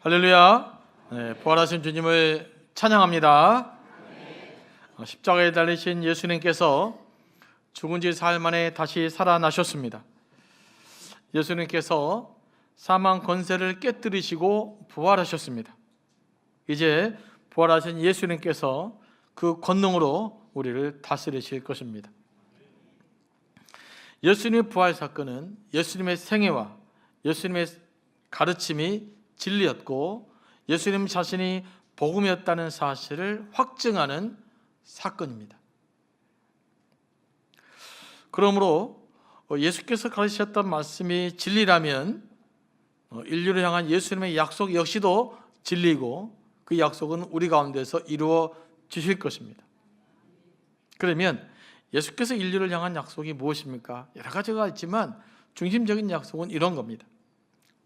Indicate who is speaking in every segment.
Speaker 1: 할렐루야. 부활하신 주님을 찬양합니다. 십자가에 달리신 예수님께서 죽은 지 사흘 만에 다시 살아나셨습니다. 예수님께서 사망 권세를 깨뜨리시고 부활하셨습니다. 이제 부활하신 예수님께서 그 권능으로 우리를 다스리실 것입니다. 예수님의 부활 사건은 예수님의 생애와 예수님의 가르침이 진리였고 예수님 자신이 복음이었다는 사실을 확증하는 사건입니다. 그러므로 예수께서 가르치셨던 말씀이 진리라면 인류를 향한 예수님의 약속 역시도 진리고 그 약속은 우리 가운데서 이루어 주실 것입니다. 그러면 예수께서 인류를 향한 약속이 무엇입니까? 여러 가지가 있지만 중심적인 약속은 이런 겁니다.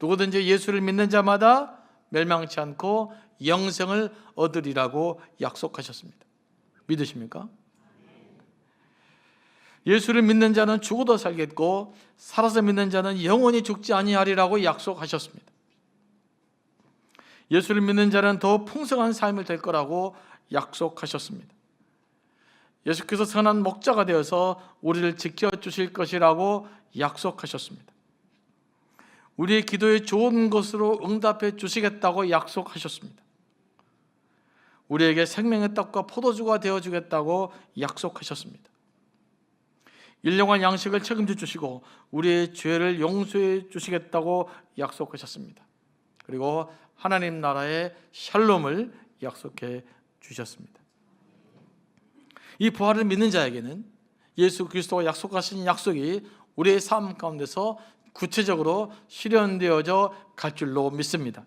Speaker 1: 누구든지 예수를 믿는 자마다 멸망치 않고 영생을 얻으리라고 약속하셨습니다. 믿으십니까? 예수를 믿는 자는 죽어도 살겠고 살아서 믿는 자는 영원히 죽지 아니하리라고 약속하셨습니다. 예수를 믿는 자는 더 풍성한 삶을 될 거라고 약속하셨습니다. 예수께서 선한 목자가 되어서 우리를 지켜주실 것이라고 약속하셨습니다. 우리의 기도에 좋은 것으로 응답해 주시겠다고 약속하셨습니다. 우리에게 생명의 떡과 포도주가 되어주겠다고 약속하셨습니다. 일용할 양식을 책임져 주시고 우리의 죄를 용서해 주시겠다고 약속하셨습니다. 그리고 하나님 나라의 샬롬을 약속해 주셨습니다. 이 부활을 믿는 자에게는 예수 그리스도가 약속하신 약속이 우리의 삶 가운데서 구체적으로 실현되어져 갈 줄로 믿습니다.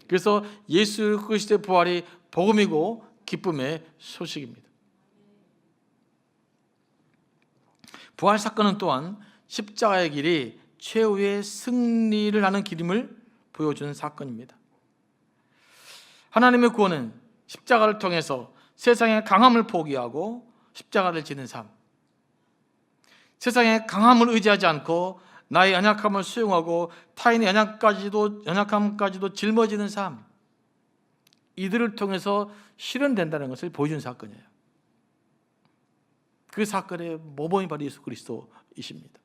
Speaker 1: 그래서 예수 그리스도의 부활이 복음이고 기쁨의 소식입니다. 부활 사건은 또한 십자가의 길이 최후의 승리를 하는 길임을 보여주는 사건입니다. 하나님의 구원은 십자가를 통해서 세상의 강함을 포기하고 십자가를 지는 삶, 세상의 강함을 의지하지 않고 나의 연약함을 수용하고 타인의 연약함까지도 짊어지는 삶, 이들을 통해서 실현된다는 것을 보여준 사건이에요. 그 사건의 모범이 바로 예수 그리스도이십니다.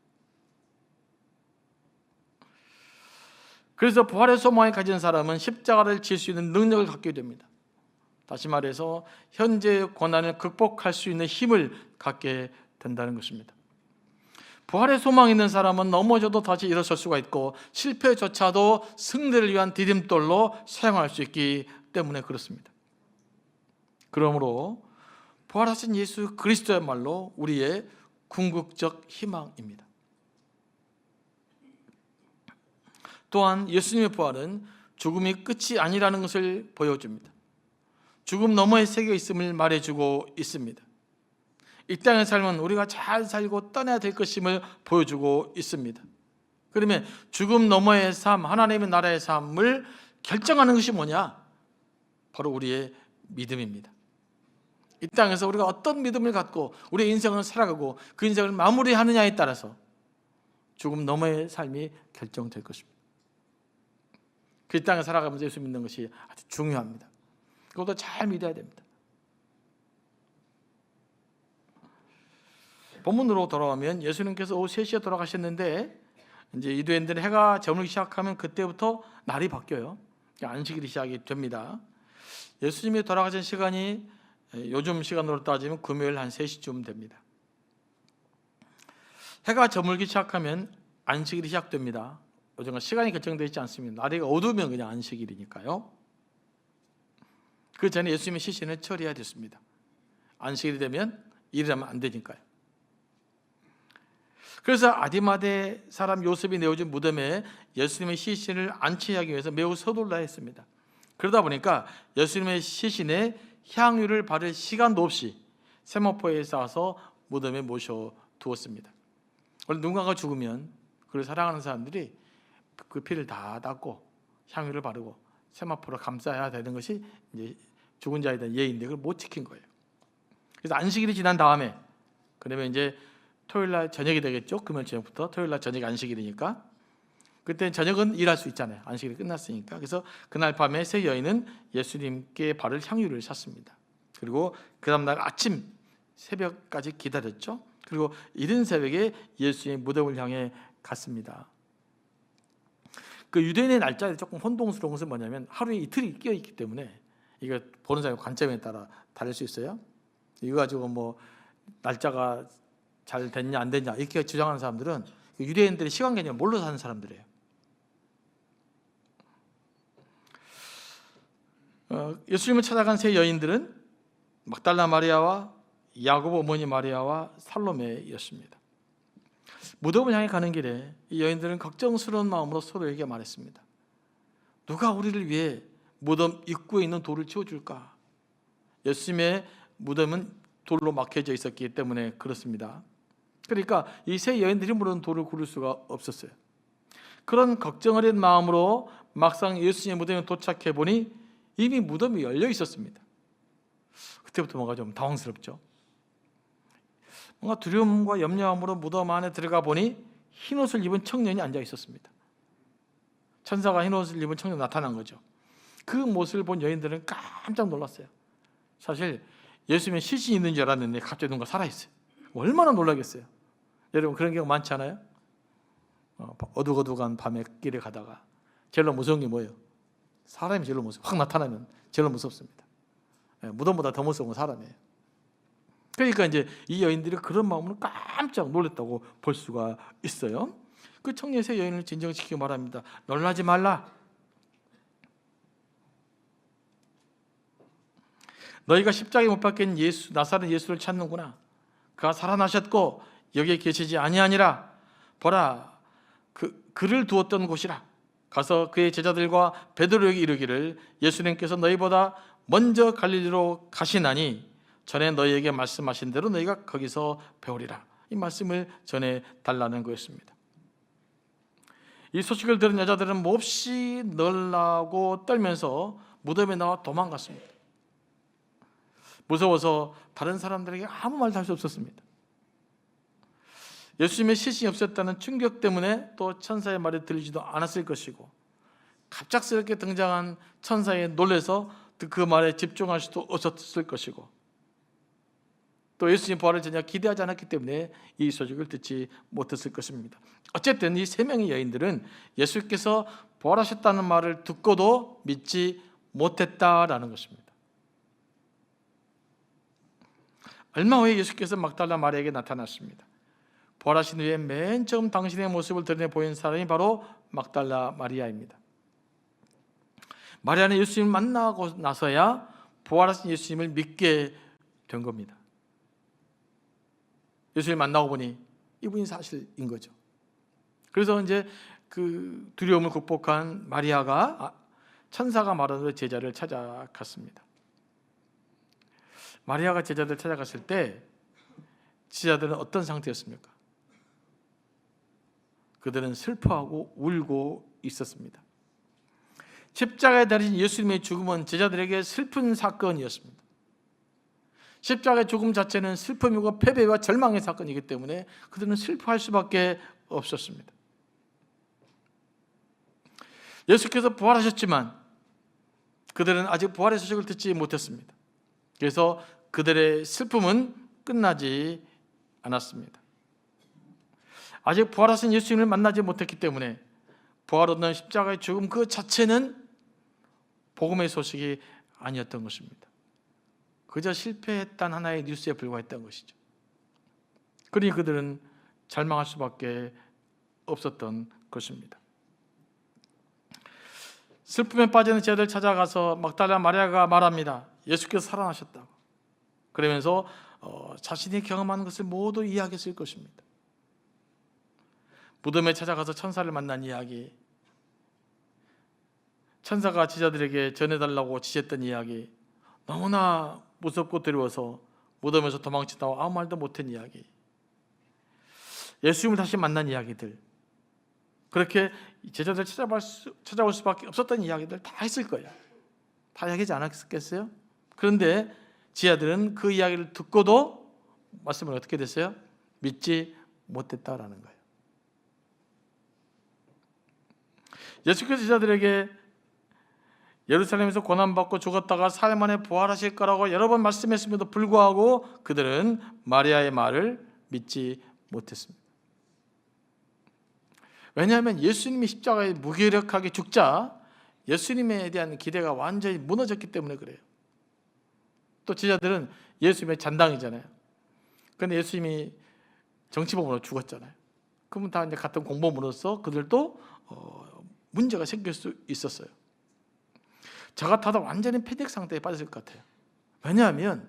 Speaker 1: 그래서 부활의 소망을 가진 사람은 십자가를 질 수 있는 능력을 갖게 됩니다. 다시 말해서 현재의 고난을 극복할 수 있는 힘을 갖게 된다는 것입니다. 부활의 소망이 있는 사람은 넘어져도 다시 일어설 수가 있고 실패조차도 승리를 위한 디딤돌로 사용할 수 있기 때문에 그렇습니다. 그러므로 부활하신 예수 그리스도야말로 우리의 궁극적 희망입니다. 또한 예수님의 부활은 죽음이 끝이 아니라는 것을 보여줍니다. 죽음 너머의 세계가 있음을 말해주고 있습니다. 이 땅의 삶은 우리가 잘 살고 떠나야 될 것임을 보여주고 있습니다. 그러면 죽음 너머의 삶, 하나님의 나라의 삶을 결정하는 것이 뭐냐? 바로 우리의 믿음입니다. 이 땅에서 우리가 어떤 믿음을 갖고 우리의 인생을 살아가고 그 인생을 마무리하느냐에 따라서 죽음 너머의 삶이 결정될 것입니다. 그 땅에 살아가면서 예수 믿는 것이 아주 중요합니다. 그것도 잘 믿어야 됩니다. 본문으로 돌아오면 예수님께서 오후 3시에 돌아가셨는데 이제 유대인들은 해가 저물기 시작하면 그때부터 날이 바뀌어요. 안식일이 시작이 됩니다. 예수님이 돌아가신 시간이 요즘 시간으로 따지면 금요일 한 3시쯤 됩니다. 해가 저물기 시작하면 안식일이 시작됩니다. 요즘은 시간이 결정되어 있지 않습니다. 날이 어두우면 그냥 안식일이니까요. 그 전에 예수님의 시신을 처리해야 됐습니다. 안식일이 되면 일을 하면 안 되니까요. 그래서 아디마대 사람 요셉이 내어준 무덤에 예수님의 시신을 안치하기 위해서 매우 서둘러 했습니다. 그러다 보니까 예수님의 시신에 향유를 바를 시간도 없이 세마포에 쌓아서 무덤에 모셔두었습니다. 원래 누군가가 죽으면 그를 사랑하는 사람들이 그 피를 다 닦고 향유를 바르고 세마포로 감싸야 되는 것이 이제 죽은 자에 대한 예인데 그걸 못 지킨 거예요. 그래서 안식일이 지난 다음에 그러면 이제 토요일 날 저녁이 되겠죠. 금요일 저녁부터 토요일 날 저녁이 안식일이니까 그때 저녁은 일할 수 있잖아요. 안식일이 끝났으니까. 그래서 그날 밤에 세 여인은 예수님께 바를 향유를 샀습니다. 그리고 그 다음날 아침 새벽까지 기다렸죠. 그리고 이른 새벽에 예수의 무덤을 향해 갔습니다. 그 유대인의 날짜에 조금 혼동스러운 것은 뭐냐면 하루에 이틀이 끼어 있기 때문에 이거 보는 사람의 관점에 따라 다를 수 있어요. 이거 가지고 뭐 날짜가 잘 됐냐 안 됐냐 이렇게 주장하는 사람들은 유대인들의 시간 개념을 몰라 사는 사람들이에요. 예수님을 찾아간 세 여인들은 막달라 마리아와 야고보 어머니 마리아와 살로메였습니다. 무덤을 향해 가는 길에 이 여인들은 걱정스러운 마음으로 서로에게 말했습니다. 누가 우리를 위해 무덤 입구에 있는 돌을 치워줄까? 예수님의 무덤은 돌로 막혀져 있었기 때문에 그렇습니다. 그러니까 이 세 여인들이 물은 돌을 구를 수가 없었어요. 그런 걱정어린 마음으로 막상 예수님의 무덤에 도착해 보니 이미 무덤이 열려 있었습니다. 그때부터 뭔가 좀 당황스럽죠. 뭔가 두려움과 염려함으로 무덤 안에 들어가 보니 흰옷을 입은 청년이 앉아 있었습니다. 천사가 흰옷을 입은 청년이 나타난 거죠. 그 모습을 본 여인들은 깜짝 놀랐어요. 사실 예수님의 시신이 있는 줄 알았는데 갑자기 누군가 살아있어요. 얼마나 놀라겠어요. 여러분 그런 경우 많지 않아요? 어둑어둑한 밤에 길에 가다가 제일 무서운 게 뭐예요? 사람이 제일 무서워요. 확 나타나면 제일 무섭습니다. 무덤보다 더 무서운 건 사람이에요. 그러니까 이제 이 여인들이 그런 마음으로 깜짝 놀랐다고 볼 수가 있어요. 그 청년 세 여인을 진정시키고 말합니다. 놀라지 말라. 너희가 십자가에 못 박힌 예수, 나사렛 예수를 찾는구나. 그가 살아나셨고 여기에 계시지 아니하니라. 보라, 그를 두었던 곳이라. 가서 그의 제자들과 베드로에게 이르기를 예수님께서 너희보다 먼저 갈릴리로 가시나니 전에 너희에게 말씀하신 대로 너희가 거기서 배우리라. 이 말씀을 전해 달라는 거였습니다. 이 소식을 들은 여자들은 몹시 놀라고 떨면서 무덤에 나와 도망갔습니다. 무서워서 다른 사람들에게 아무 말도 할 수 없었습니다. 예수님의 시신이 없었다는 충격 때문에 또 천사의 말이 들리지도 않았을 것이고 갑작스럽게 등장한 천사에 놀라서 그 말에 집중할 수도 없었을 것이고 또 예수님 부활을 전혀 기대하지 않았기 때문에 이 소식을 듣지 못했을 것입니다. 어쨌든 이 세 명의 여인들은 예수께서 부활하셨다는 말을 듣고도 믿지 못했다라는 것입니다. 얼마 후에 예수께서 막달라 마리아에게 나타났습니다. 부활하신 후에 맨 처음 당신의 모습을 드러내 보인 사람이 바로 막달라 마리아입니다. 마리아는 예수님을 만나고 나서야 부활하신 예수님을 믿게 된 겁니다. 예수님을 만나고 보니 이분이 사실인 거죠. 그래서 이제 그 두려움을 극복한 마리아가 천사가 말한 대로 제자를 찾아갔습니다. 마리아가 제자들 찾아갔을 때 제자들은 어떤 상태였습니까? 그들은 슬퍼하고 울고 있었습니다. 십자가에 달리신 예수님의 죽음은 제자들에게 슬픈 사건이었습니다. 십자가의 죽음 자체는 슬픔이고 패배와 절망의 사건이기 때문에 그들은 슬퍼할 수밖에 없었습니다. 예수께서 부활하셨지만 그들은 아직 부활의 소식을 듣지 못했습니다. 그래서 그들의 슬픔은 끝나지 않았습니다. 아직 부활하신 예수님을 만나지 못했기 때문에 부활 없는 십자가의 죽음 그 자체는 복음의 소식이 아니었던 것입니다. 그저 실패했던 하나의 뉴스에 불과했던 것이죠. 그러니 그들은 절망할 수밖에 없었던 것입니다. 슬픔에 빠지는 제자들 찾아가서 막달라 마리아가 말합니다. 예수께서 살아나셨다고. 그러면서 자신이 경험한 것을 모두 이야기했을 것입니다. 무덤에 찾아가서 천사를 만난 이야기, 천사가 제자들에게 전해달라고 지시했던 이야기, 너무나 무섭고 두려워서 무덤에서 도망치다가 아무 말도 못한 이야기, 예수님을 다시 만난 이야기들, 그렇게 제자들 찾아올 수밖에 없었던 이야기들 다 했을 거예요. 다 이야기하지 않았겠어요? 그런데 제자들은 그 이야기를 듣고도 말씀을 어떻게 됐어요? 믿지 못했다라는 거예요. 예수께서 제자들에게 예루살렘에서 고난받고 죽었다가 사흘 만에 부활하실 거라고 여러 번 말씀했음에도 불구하고 그들은 마리아의 말을 믿지 못했습니다. 왜냐하면 예수님이 십자가에 무기력하게 죽자 예수님에 대한 기대가 완전히 무너졌기 때문에 그래요. 또 제자들은 예수님의 잔당이잖아요. 그런데 예수님이 정치범으로 죽었잖아요. 그러면 다 이제 같은 공범으로서 그들도 문제가 생길 수 있었어요. 저 같아도 완전히 패닉 상태에 빠졌을 것 같아요. 왜냐하면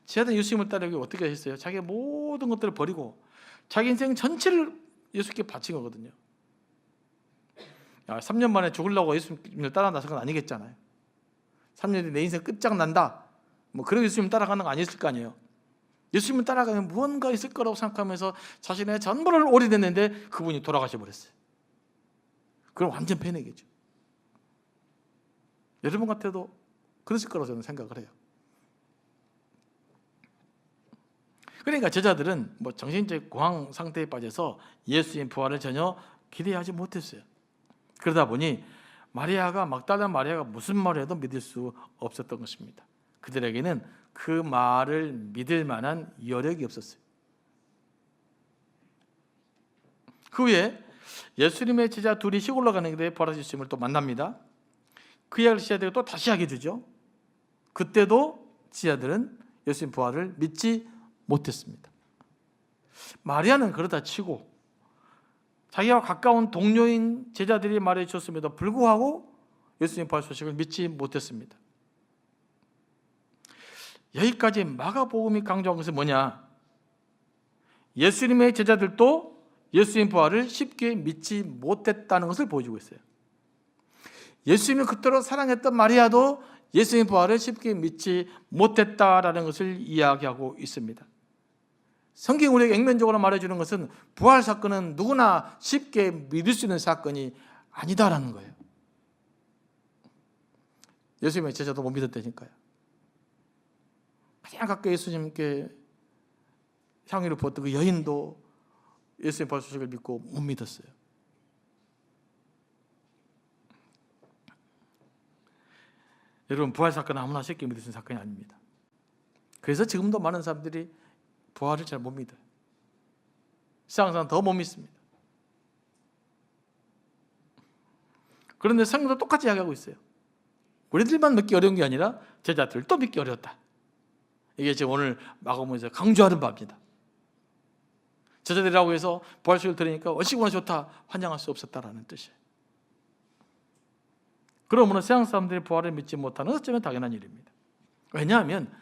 Speaker 1: 제자들 예수님을 따르기 어떻게 했어요? 자기의 모든 것들을 버리고 자기 인생 전체를 예수께 바친 거거든요. 3년 만에 죽으려고 예수님을 따라 나선 건 아니겠잖아요. 3년 뒤에 내 인생 끝장난다. 그런 예수님 따라가는 거 아니었을 거 아니에요. 예수님을 따라가면 무언가 있을 거라고 생각하면서 자신의 전부를 올인했는데 그분이 돌아가셔 버렸어요. 그럼 완전 패닉이죠. 여러분 같아도 그랬을 거라고 저는 생각을 해요. 그러니까 제자들은 정신적 공황 상태에 빠져서 예수님 부활을 전혀 기대하지 못했어요. 그러다 보니 막달라 마리아가 무슨 말을 해도 믿을 수 없었던 것입니다. 그들에게는 그 말을 믿을 만한 여력이 없었어요. 그 후에 예수님의 제자 둘이 시골로 가는 길에 부활하신 예수님을 또 만납니다. 그 이야기를 제자들이 또 다시 하게 되죠. 그때도 제자들은 예수님 부활을 믿지 못했습니다. 마리아는 그러다 치고 자기와 가까운 동료인 제자들이 말해 주었음에도 불구하고 예수님 부활 소식을 믿지 못했습니다. 여기까지 마가복음이 강조한 것은 뭐냐? 예수님의 제자들도 예수님 부활을 쉽게 믿지 못했다는 것을 보여주고 있어요. 예수님을 그토록 사랑했던 마리아도 예수님 부활을 쉽게 믿지 못했다라는 것을 이야기하고 있습니다. 성경이 우리에게 액면적으로 말해주는 것은 부활 사건은 누구나 쉽게 믿을 수 있는 사건이 아니다라는 거예요. 예수님의 제자도 못 믿었다니까요. 가장 가까이 예수님께 향유를 부었던 그 여인도 예수님 부활 소식을 믿고 못 믿었어요. 여러분, 부활 사건은 아무나 쉽게 믿을 수 있는 사건이 아닙니다. 그래서 지금도 많은 사람들이 부활을 잘 못 믿어요. 세상 사람 더 못 믿습니다. 그런데 성경도 똑같이 이야기하고 있어요. 우리들만 믿기 어려운 게 아니라 제자들도 믿기 어려웠다. 이게 지금 오늘 마가복음에서 강조하는 바입니다. 제자들이라고 해서 부활 소식을 들으니까 얼씨구나 좋다 환영할 수 없었다라는 뜻이에요. 그러므로 세상 사람들이 부활을 믿지 못하는 건 어쩌면 당연한 일입니다. 왜냐하면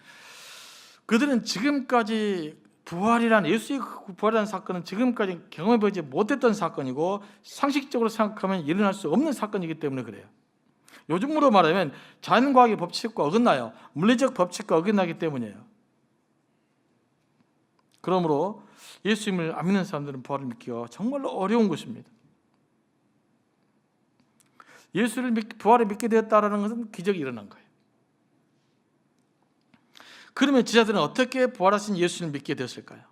Speaker 1: 그들은 지금까지 부활이란 예수의 부활이라는 사건은 지금까지 경험해보지 못했던 사건이고 상식적으로 생각하면 일어날 수 없는 사건이기 때문에 그래요. 요즘으로 말하면 자연과학의 법칙과 어긋나요. 물리적 법칙과 어긋나기 때문이에요. 그러므로 예수님을 안 믿는 사람들은 부활을 믿기가 정말로 어려운 것입니다. 부활을 믿게 되었다는 것은 기적이 일어난 거예요. 그러면 제자들은 어떻게 부활하신 예수님을 믿게 되었을까요?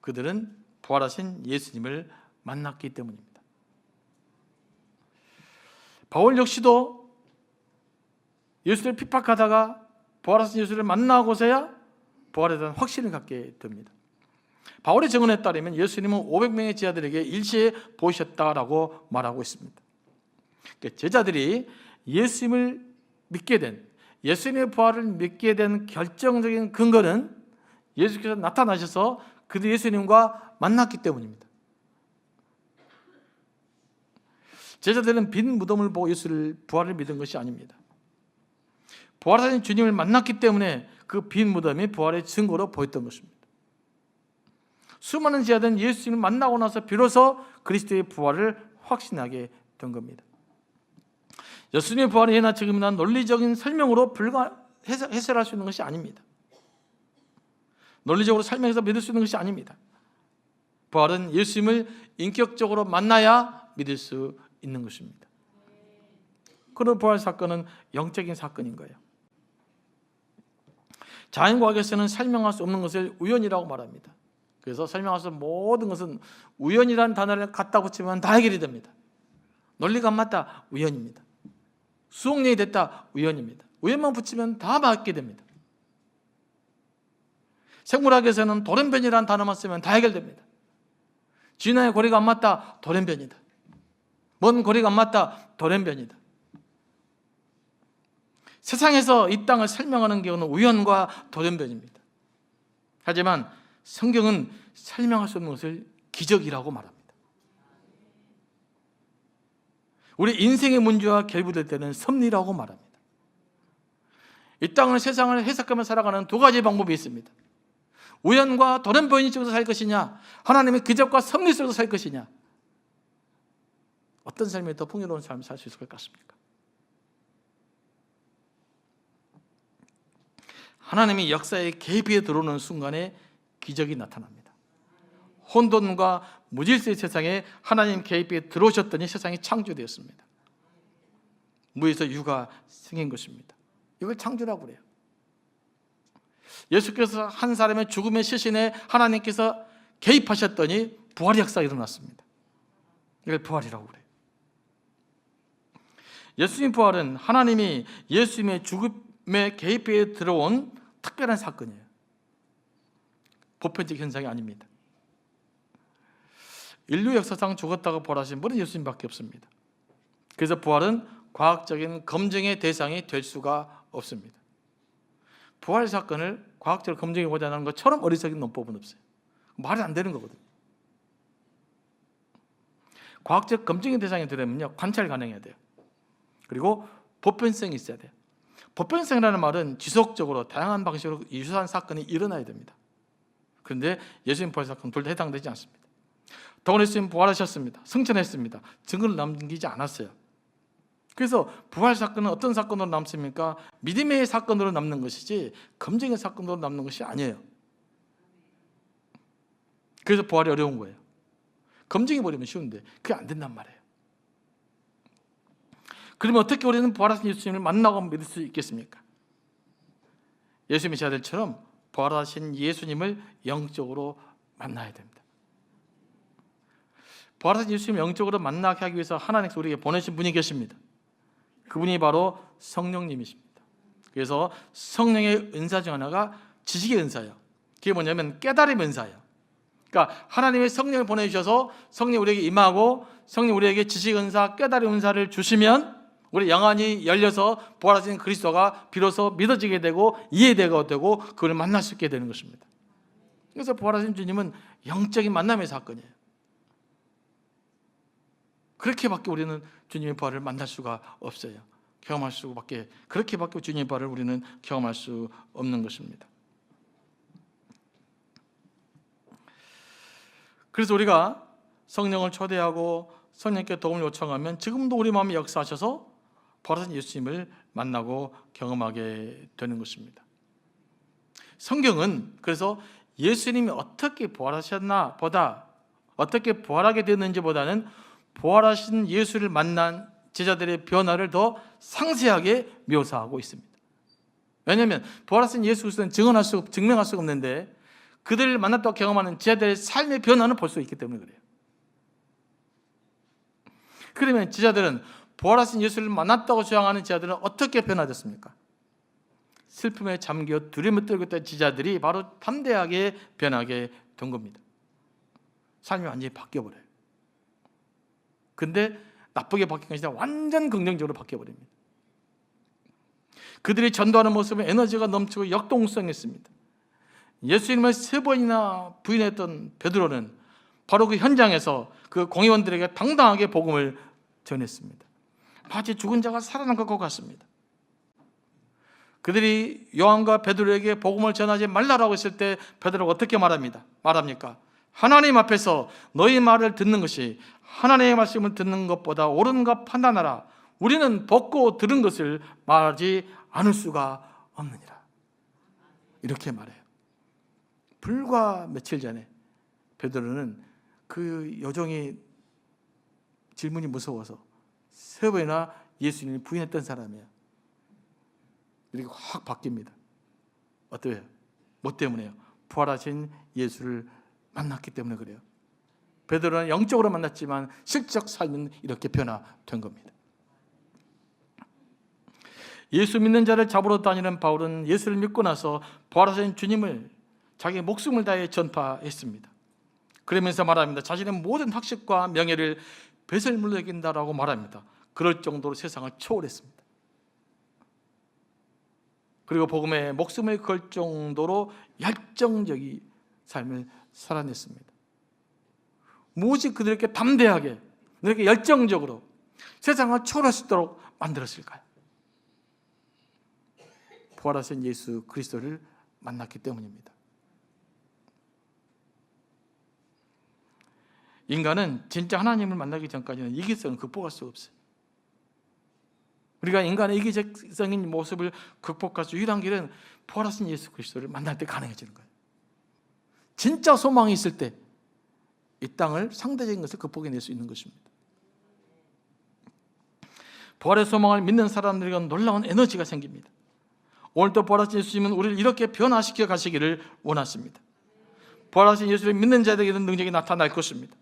Speaker 1: 그들은 부활하신 예수님을 만났기 때문입니다. 바울 역시도 예수를 핍박하다가 부활하신 예수를 만나고서야 부활에 대한 확신을 갖게 됩니다. 바울의 증언에 따르면 예수님은 500명의 제자들에게 일시에 보이셨다라고 말하고 있습니다. 그러니까 제자들이 예수님을 믿게 된, 예수님의 부활을 믿게 된 결정적인 근거는 예수께서 나타나셔서 그들 예수님과 만났기 때문입니다. 제자들은 빈 무덤을 보고 예수를 부활을 믿은 것이 아닙니다. 부활하신 주님을 만났기 때문에 그 빈 무덤이 부활의 증거로 보였던 것입니다. 수많은 제자들은 예수님을 만나고 나서 비로소 그리스도의 부활을 확신하게 된 겁니다. 예수님의 부활은 예나 지금이나 논리적인 설명으로 해설할 수 있는 것이 아닙니다. 논리적으로 설명해서 믿을 수 있는 것이 아닙니다. 부활은 예수님을 인격적으로 만나야 믿을 수 있는 것입니다. 그런 부활 사건은 영적인 사건인 거예요. 자연과학에서는 설명할 수 없는 것을 우연이라고 말합니다. 그래서 설명할 수 없는 모든 것은 우연이라는 단어를 갖다 붙이면 다 해결이 됩니다. 논리가 안 맞다, 우연입니다. 수억년이 됐다, 우연입니다. 우연만 붙이면 다 맞게 됩니다. 생물학에서는 돌연변이라는 단어만 쓰면 다 해결됩니다. 진화의 고리가 안 맞다, 돌연변이다. 먼 고리가 안 맞다, 돌연변이다. 세상에서 이 땅을 설명하는 경우는 우연과 돌연변입니다. 하지만 성경은 설명할 수 없는 것을 기적이라고 말합니다. 우리 인생의 문제와 결부될 때는 섭리라고 말합니다. 이 땅을, 세상을 해석하며 살아가는 두 가지 방법이 있습니다. 우연과 돌연변이 속에서 살 것이냐, 하나님의 기적과 섭리 속에서 살 것이냐. 어떤 삶이 더 풍요로운 삶을 살 수 있을 것 같습니까? 하나님이 역사의 개입에 들어오는 순간에 기적이 나타납니다. 혼돈과 무질서의 세상에 하나님 개입에 들어오셨더니 세상이 창조되었습니다. 무에서 유가 생긴 것입니다. 이걸 창조라고 그래요. 예수께서 한 사람의 죽음의 시신에 하나님께서 개입하셨더니 부활의 역사가 일어났습니다. 이걸 부활이라고 그래요. 예수님 부활은 하나님이 예수님의 죽음의 개입에 들어온 특별한 사건이에요. 보편적 현상이 아닙니다. 인류 역사상 죽었다고 부활하신 분은 예수님밖에 없습니다. 그래서 부활은 과학적인 검증의 대상이 될 수가 없습니다. 부활 사건을 과학적으로 검증해 보자는 것처럼 어리석은 논법은 없어요. 말이 안 되는 거거든요. 과학적 검증의 대상이 되려면요, 관찰 가능해야 돼요. 그리고 보편성이 있어야 돼요. 보편성이라는 말은 지속적으로 다양한 방식으로 유사한 사건이 일어나야 됩니다. 그런데 예수님 부활 사건 둘 다 해당되지 않습니다. 더구나 예수님 부활하셨습니다. 승천했습니다. 증거를 남기지 않았어요. 그래서 부활 사건은 어떤 사건으로 남습니까? 믿음의 사건으로 남는 것이지 검증의 사건으로 남는 것이 아니에요. 그래서 부활이 어려운 거예요. 검증해버리면 쉬운데 그게 안 된단 말이에요. 그러면 어떻게 우리는 부활하신 예수님을 만나고 믿을 수 있겠습니까? 예수님의 제자들처럼 부활하신 예수님을 영적으로 만나야 됩니다. 부활하신 예수님을 영적으로 만나게 하기 위해서 하나님께서 우리에게 보내신 분이 계십니다. 그분이 바로 성령님이십니다. 그래서 성령의 은사 중 하나가 지식의 은사예요. 그게 뭐냐면 깨달음의 은사예요. 그러니까 하나님의 성령을 보내주셔서 성령이 우리에게 임하고 성령이 우리에게 지식 은사, 깨달음 은사를 주시면 우리 영안이 열려서 부활하신 그리스도가 비로소 믿어지게 되고 이해되게 되고 그를 만날 수 있게 되는 것입니다. 그래서 부활하신 주님은 영적인 만남의 사건이에요. 그렇게밖에 우리는 주님의 부활을 만날 수가 없어요. 경험할 수밖에, 그렇게밖에 주님의 부활을 우리는 경험할 수 없는 것입니다. 그래서 우리가 성령을 초대하고 성령께 도움을 요청하면 지금도 우리 마음에 역사하셔서 부활하신 예수님을 만나고 경험하게 되는 것입니다. 성경은 그래서 예수님이 어떻게 부활하셨나 보다, 어떻게 부활하게 됐는지 보다는 부활하신 예수를 만난 제자들의 변화를 더 상세하게 묘사하고 있습니다. 왜냐하면 부활하신 예수 그리스도는 증명할 수가 없는데 그들을 만났다고 경험하는 제자들의 삶의 변화는 볼 수 있기 때문에 그래요. 그러면 제자들은 부활하신 예수를 만났다고 주장하는 제자들은 어떻게 변화됐습니까? 슬픔에 잠겨 두려움에 떨고 있던 제자들이 바로 담대하게 변하게 된 겁니다. 삶이 완전히 바뀌어버려요. 근데 나쁘게 바뀐 것이 아니라 완전 긍정적으로 바뀌어버립니다. 그들이 전도하는 모습은 에너지가 넘치고 역동성했습니다. 예수님을 3번이나 부인했던 베드로는 바로 그 현장에서 그 공회원들에게 당당하게 복음을 전했습니다. 마치 죽은 자가 살아난 것 같습니다. 그들이 요한과 베드로에게 복음을 전하지 말라라고 했을 때 베드로가 어떻게 말합니까? 하나님 앞에서 너희 말을 듣는 것이 하나님의 말씀을 듣는 것보다 옳은가 판단하라. 우리는 듣고 들은 것을 말하지 않을 수가 없느니라. 이렇게 말해요. 불과 며칠 전에 베드로는 그 여종의 질문이 무서워서 3번이나 예수님을 부인했던 사람이에요. 이렇게 확 바뀝니다. 어때요? 뭐 때문에요? 부활하신 예수를 만났기 때문에 그래요. 베드로는 영적으로 만났지만 실적 삶은 이렇게 변화된 겁니다. 예수 믿는 자를 잡으러 다니는 바울은 예수를 믿고 나서 부활하신 주님을 자기의 목숨을 다해 전파했습니다. 그러면서 말합니다. 자신의 모든 학식과 명예를 배설물로 여긴다라고 말합니다. 그럴 정도로 세상을 초월했습니다. 그리고 복음에 목숨을 걸 정도로 열정적인 삶을 살아냈습니다. 무엇이 그들에게 담대하게, 그들에게 열정적으로 세상을 초월할 수 있도록 만들었을까요? 부활하신 예수 그리스도를 만났기 때문입니다. 인간은 진짜 하나님을 만나기 전까지는 이기성을 극복할 수 없어요. 우리가 인간의 이기적인 모습을 극복할 수 유일한 길은 부활하신 예수 그리스도를 만날 때 가능해지는 거예요. 진짜 소망이 있을 때 이 땅을 상대적인 것을 극복해낼 수 있는 것입니다. 부활의 소망을 믿는 사람들에게는 놀라운 에너지가 생깁니다. 오늘도 부활하신 예수님은 우리를 이렇게 변화시켜 가시기를 원하십니다. 부활하신 예수를 믿는 자들에게는 능력이 나타날 것입니다.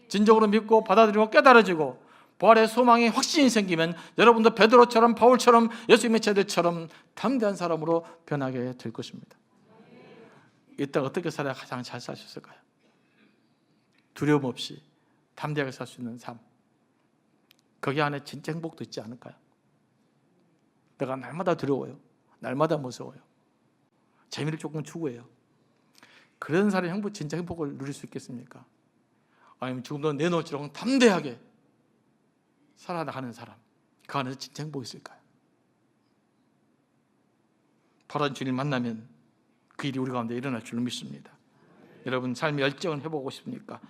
Speaker 1: 진정으로 믿고 받아들이고 깨달아지고 부활의 소망에 확신이 생기면 여러분도 베드로처럼 바울처럼 예수님의 제자들처럼 담대한 사람으로 변하게 될 것입니다. 이때 어떻게 살아야 가장 잘 살 수 있을까요? 두려움 없이 담대하게 살 수 있는 삶, 거기 안에 진짜 행복도 있지 않을까요? 내가 날마다 두려워요, 날마다 무서워요, 재미를 조금 추구해요. 그런 사람이 진짜 행복을 누릴 수 있겠습니까? 아니면 지금도 내놓을지라도 담대하게 살아나가는 사람, 그 안에서 진짜 행복이 있을까요? 바른 주님 만나면 그 일이 우리 가운데 일어날 줄로 믿습니다. 여러분, 삶의 열정을 해보고 싶습니까?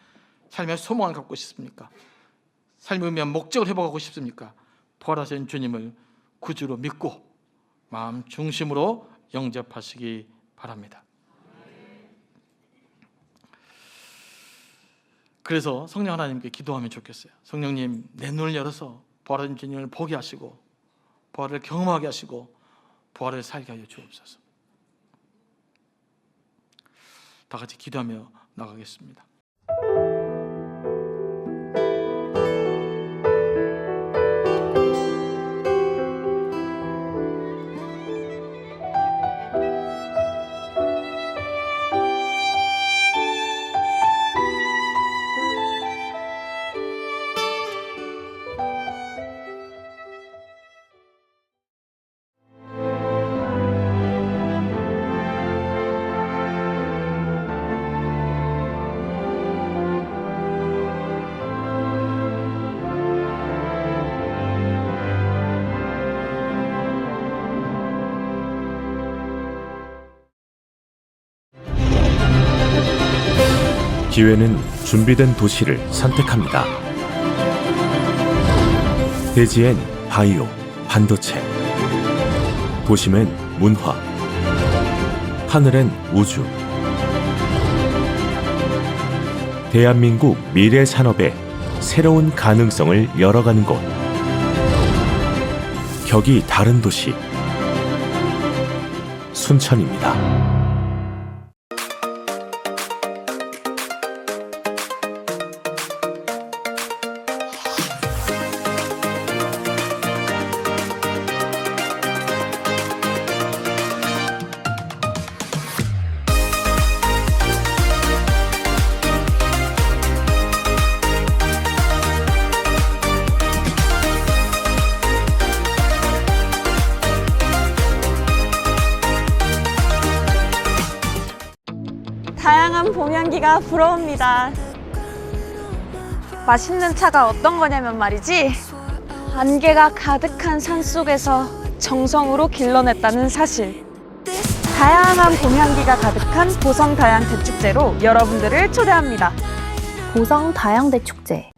Speaker 1: 삶의 소망을 갖고 싶습니까? 삶을 위한 목적을 해보고 싶습니까? 부활하신 주님을 구주로 믿고 마음 중심으로 영접하시기 바랍니다. 그래서 성령 하나님께 기도하면 좋겠어요. 성령님, 내 눈을 열어서 부활하신 주님을 보게 하시고 부활을 경험하게 하시고 부활을 살게 하여 주옵소서. 다 같이 기도하며 나가겠습니다.
Speaker 2: 기회는 준비된 도시를 선택합니다. 대지엔 바이오, 반도체, 도심엔 문화, 하늘엔 우주. 대한민국 미래 산업의 새로운 가능성을 열어가는 곳. 격이 다른 도시, 순천입니다.
Speaker 3: 다양한 봄 향기가 부러웁니다. 맛있는 차가 어떤 거냐면 말이지, 안개가 가득한 산속에서 정성으로 길러냈다는 사실. 다양한 봄 향기가 가득한 보성 다양 대축제로 여러분들을 초대합니다.
Speaker 4: 보성 다양대 축제